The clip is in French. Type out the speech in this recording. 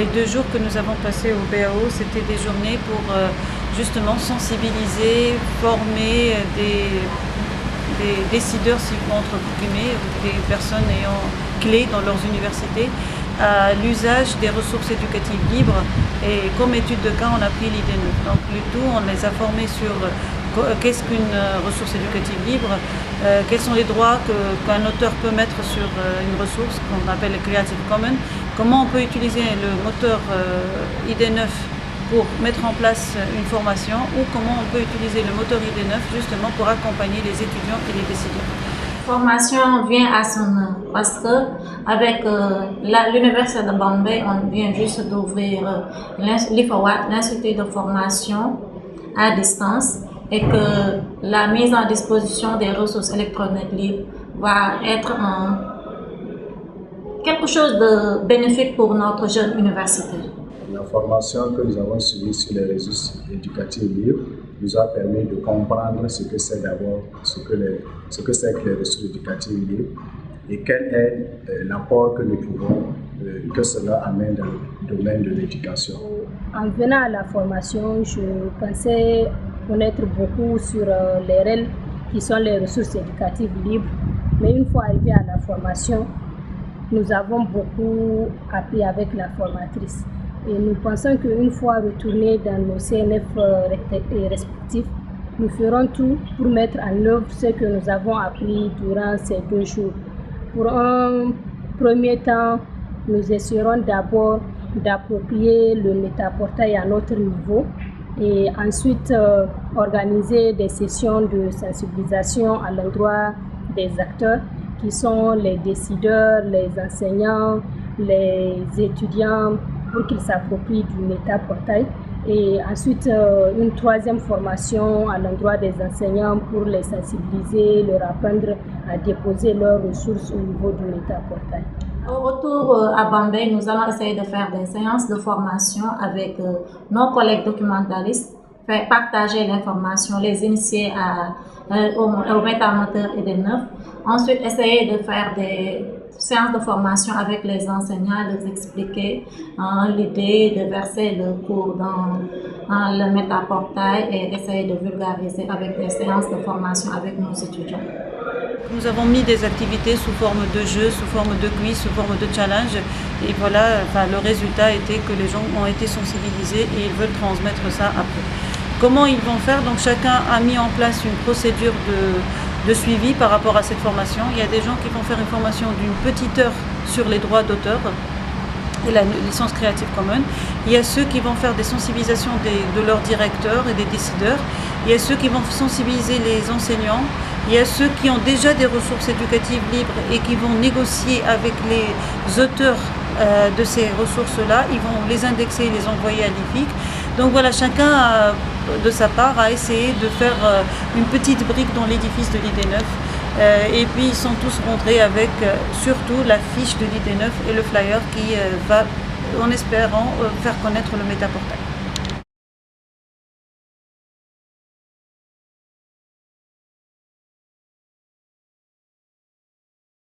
Les 2 jours que nous avons passés au BAO, c'était des journées pour justement sensibiliser, former des décideurs, si entre guillemets, des personnes ayant clés dans leurs universités, à l'usage des ressources éducatives libres. Et comme étude de cas, on a pris l'ID9. Donc le tout, on les a formés sur qu'est-ce qu'une ressource éducative libre, quels sont les droits qu'un auteur peut mettre sur une ressource qu'on appelle le Creative Commons, comment on peut utiliser le moteur ID9 pour mettre en place une formation ou comment on peut utiliser le moteur ID9 justement pour accompagner les étudiants et les décideurs. La formation vient à son heure parce que avec l'Université de Bombay, on vient juste d'ouvrir l'IFOWAT, l'Institut de formation à distance, et que la mise en disposition des ressources électroniques libres va être quelque chose de bénéfique pour notre jeune universitaire. La formation que nous avons suivie sur les ressources éducatives libres nous a permis de comprendre ce que c'est d'abord, ce que c'est que les ressources éducatives libres et quel est l'apport que nous pouvons, que cela amène dans le domaine de l'éducation. En venant à la formation, je pensais connaître beaucoup sur les REL qui sont les ressources éducatives libres, mais une fois arrivé à la formation, nous avons beaucoup appris avec la formatrice. Et nous pensons qu'une fois retournés dans nos CNF respectifs, nous ferons tout pour mettre en œuvre ce que nous avons appris durant ces 2 jours. Pour un premier temps, nous essaierons d'abord d'approprier le métaportail à notre niveau et ensuite organiser des sessions de sensibilisation à l'endroit des acteurs qui sont les décideurs, les enseignants, les étudiants, pour qu'ils s'approprient du métaportail, et ensuite une 3e formation à l'endroit des enseignants pour les sensibiliser, leur apprendre à déposer leurs ressources au niveau du métaportail. Au retour à Bombay, nous allons essayer de faire des séances de formation avec nos collègues documentalistes, faire partager l'information, les initier au métamoteur ID9. Ensuite, essayer de faire des séances de formation avec les enseignants, de les expliquer l'idée de verser le cours dans le métaportail et essayer de vulgariser avec des séances de formation avec nos étudiants. Nous avons mis des activités sous forme de jeux, sous forme de quiz, sous forme de challenge. Et voilà, le résultat était que les gens ont été sensibilisés et ils veulent transmettre ça après. Comment ils vont faire? Donc chacun a mis en place une procédure de suivi par rapport à cette formation. Il y a des gens qui vont faire une formation d'une petite heure sur les droits d'auteur et la licence Creative Commons. Il y a ceux qui vont faire des sensibilisations de leurs directeurs et des décideurs. Il y a ceux qui vont sensibiliser les enseignants. Il y a ceux qui ont déjà des ressources éducatives libres et qui vont négocier avec les auteurs de ces ressources-là. Ils vont les indexer et les envoyer à l'IFIC. Donc voilà, chacun de sa part a essayé de faire une petite brique dans l'édifice de l'ID9. Et puis ils sont tous rentrés avec surtout la fiche de l'ID9 et le flyer qui va, en espérant, faire connaître le métaportail.